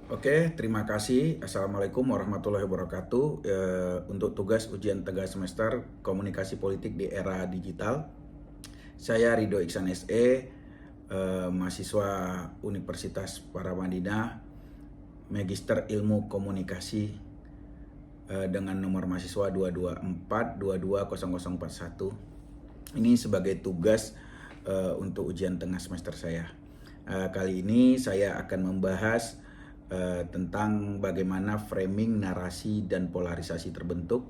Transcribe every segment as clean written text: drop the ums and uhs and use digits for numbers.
Oke, terima kasih. Assalamualaikum warahmatullahi wabarakatuh. Untuk tugas ujian tengah semester Komunikasi Politik di Era Digital, saya Ridho Iksan SE, mahasiswa Universitas Paramadina, Magister Ilmu Komunikasi, dengan nomor mahasiswa 224220041. Ini sebagai tugas untuk ujian tengah semester saya. Kali ini saya akan membahas tentang bagaimana framing, narasi, dan polarisasi terbentuk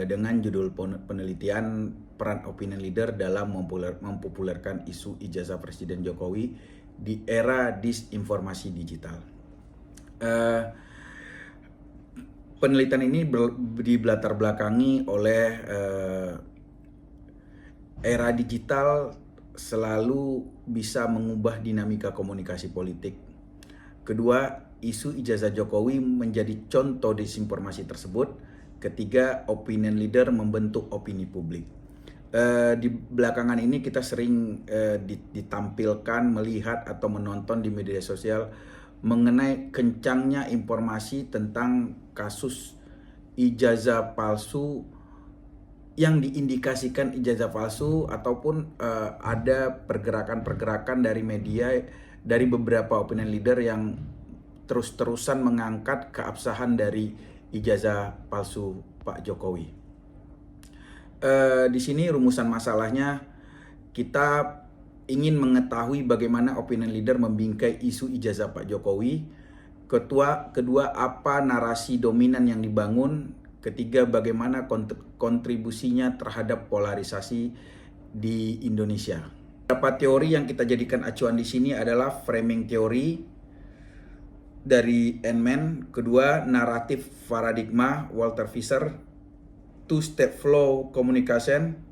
dengan judul penelitian peran opinion leader dalam mempopulerkan isu ijazah Presiden Jokowi di era disinformasi digital. Penelitian ini dibelatar belakangi oleh era digital selalu bisa mengubah dinamika komunikasi politik. Kedua, isu ijazah Jokowi menjadi contoh disinformasi tersebut. Ketiga, opinion leader membentuk opini publik. Di belakangan ini kita sering ditampilkan, melihat atau menonton di media sosial mengenai kencangnya informasi tentang kasus ijazah palsu yang diindikasikan ijazah palsu, ataupun ada pergerakan-pergerakan dari media, dari beberapa opinion leader yang terus-terusan mengangkat keabsahan dari ijazah palsu Pak Jokowi. Di sini rumusan masalahnya, kita ingin mengetahui bagaimana opinion leader membingkai isu ijazah Pak Jokowi. Kedua, apa narasi dominan yang dibangun. Ketiga, bagaimana kontribusinya terhadap polarisasi di Indonesia. Beberapa teori yang kita jadikan acuan di sini adalah framing teori dari Ehnman, kedua naratif paradigma Walter Fisher, two-step flow communication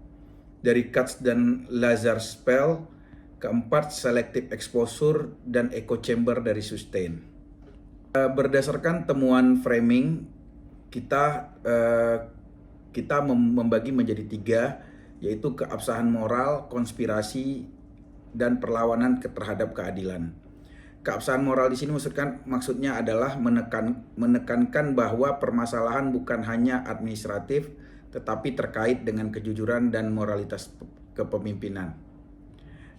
dari Katz dan Lazar-Spell, keempat selective exposure dan echo chamber dari Sustain. Berdasarkan temuan framing, kita membagi menjadi tiga, yaitu keabsahan moral, konspirasi, dan perlawanan terhadap keadilan. Keabsahan moral di sini maksudnya adalah menekankan bahwa permasalahan bukan hanya administratif, tetapi terkait dengan kejujuran dan moralitas kepemimpinan.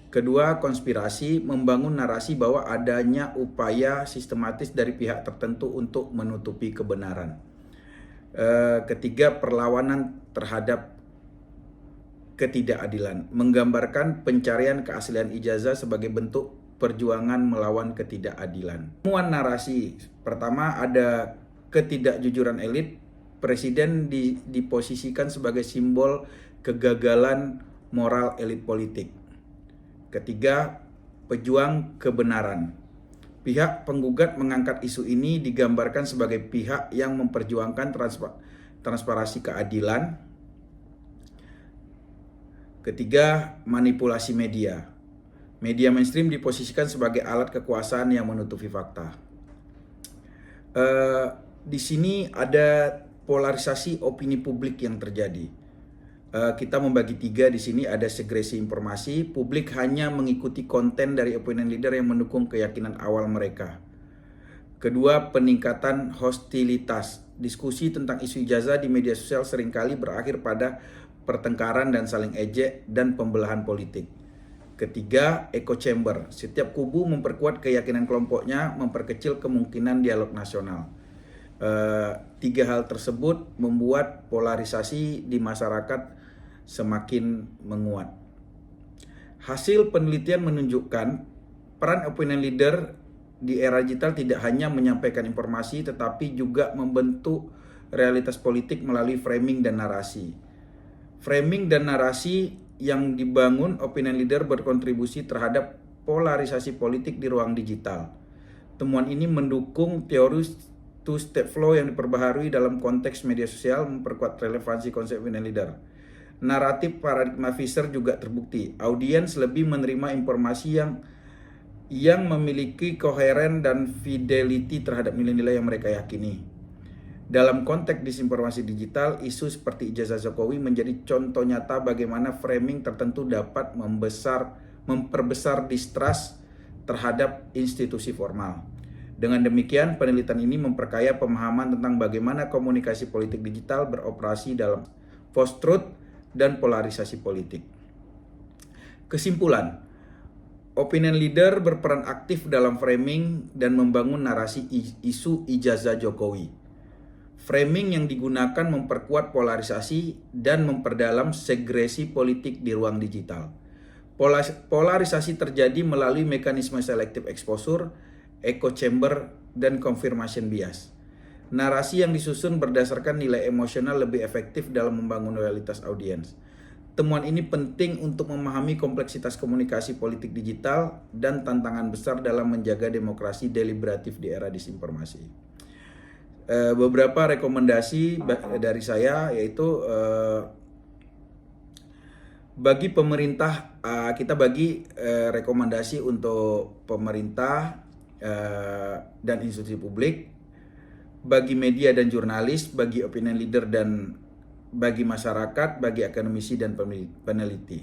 Kedua, konspirasi, membangun narasi bahwa adanya upaya sistematis dari pihak tertentu untuk menutupi kebenaran. Ketiga, perlawanan terhadap ketidakadilan, menggambarkan pencarian keaslian ijazah sebagai bentuk perjuangan melawan ketidakadilan. Temuan narasi pertama, ada ketidakjujuran elit. Presiden diposisikan sebagai simbol kegagalan moral elit politik. Ketiga, pejuang kebenaran. Pihak penggugat mengangkat isu ini digambarkan sebagai pihak yang memperjuangkan transparansi keadilan. Ketiga, manipulasi media. Media mainstream diposisikan sebagai alat kekuasaan yang menutupi fakta. Di sini ada polarisasi opini publik yang terjadi. Kita membagi tiga di sini, ada segresi informasi. Publik hanya mengikuti konten dari opinion leader yang mendukung keyakinan awal mereka. Kedua, peningkatan hostilitas. Diskusi tentang isu ijazah di media sosial seringkali berakhir pada pertengkaran dan saling ejek dan pembelahan politik. Ketiga, echo chamber. Setiap kubu memperkuat keyakinan kelompoknya, memperkecil kemungkinan dialog nasional. Tiga hal tersebut membuat polarisasi di masyarakat semakin menguat. Hasil penelitian menunjukkan peran opinion leader di era digital tidak hanya menyampaikan informasi, tetapi juga membentuk realitas politik melalui framing dan narasi. Framing dan narasi yang dibangun opinion leader berkontribusi terhadap polarisasi politik di ruang digital. Temuan ini mendukung teori two-step flow yang diperbaharui dalam konteks media sosial, memperkuat relevansi konsep opinion leader. Naratif paradigma Fisher juga terbukti. Audiens lebih menerima informasi yang memiliki koheren dan fidelity terhadap nilai-nilai yang mereka yakini. Dalam konteks disinformasi digital, isu seperti ijazah Jokowi menjadi contoh nyata bagaimana framing tertentu dapat memperbesar distrust terhadap institusi formal. Dengan demikian, penelitian ini memperkaya pemahaman tentang bagaimana komunikasi politik digital beroperasi dalam post-truth dan polarisasi politik. Kesimpulan, opinion leader berperan aktif dalam framing dan membangun narasi isu ijazah Jokowi. Framing yang digunakan memperkuat polarisasi dan memperdalam segresi politik di ruang digital. Polarisasi terjadi melalui mekanisme selective exposure, echo chamber, dan confirmation bias. Narasi yang disusun berdasarkan nilai emosional lebih efektif dalam membangun loyalitas audiens. Temuan ini penting untuk memahami kompleksitas komunikasi politik digital dan tantangan besar dalam menjaga demokrasi deliberatif di era disinformasi. Beberapa rekomendasi dari saya yaitu bagi pemerintah, kita bagi rekomendasi untuk pemerintah dan institusi publik, bagi media dan jurnalis, bagi opinion leader dan bagi masyarakat, bagi akademisi dan peneliti.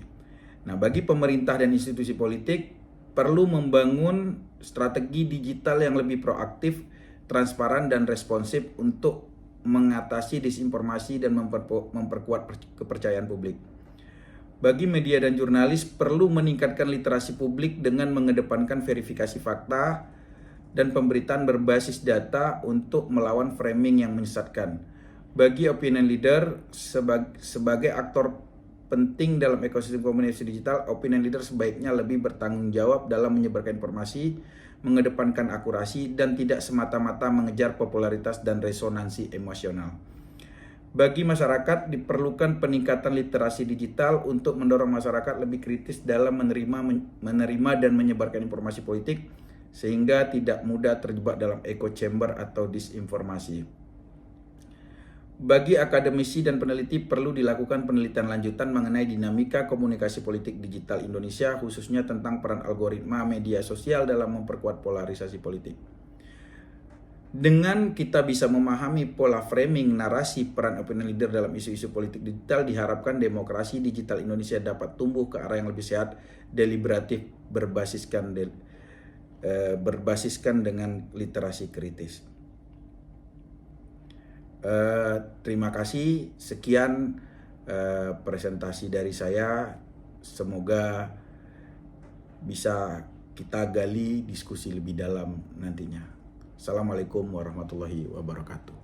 Nah, bagi pemerintah dan institusi politik perlu membangun strategi digital yang lebih proaktif, transparan dan responsif untuk mengatasi disinformasi dan memperkuat kepercayaan publik. Bagi media dan jurnalis perlu meningkatkan literasi publik dengan mengedepankan verifikasi fakta dan pemberitaan berbasis data untuk melawan framing yang menyesatkan. Bagi opinion leader sebagai aktor penting dalam ekosistem komunikasi digital, opinion leader sebaiknya lebih bertanggung jawab dalam menyebarkan informasi, mengedepankan akurasi, dan tidak semata-mata mengejar popularitas dan resonansi emosional. Bagi masyarakat diperlukan peningkatan literasi digital untuk mendorong masyarakat lebih kritis dalam menerima dan menyebarkan informasi politik sehingga tidak mudah terjebak dalam echo chamber atau disinformasi. Bagi akademisi dan peneliti perlu dilakukan penelitian lanjutan mengenai dinamika komunikasi politik digital Indonesia, khususnya tentang peran algoritma media sosial dalam memperkuat polarisasi politik. Dengan kita bisa memahami pola framing narasi peran opinion leader dalam isu-isu politik digital, diharapkan demokrasi digital Indonesia dapat tumbuh ke arah yang lebih sehat, deliberatif, berbasiskan dengan literasi kritis. Terima kasih. Sekian presentasi dari saya. Semoga bisa kita gali diskusi lebih dalam nantinya. Assalamualaikum warahmatullahi wabarakatuh.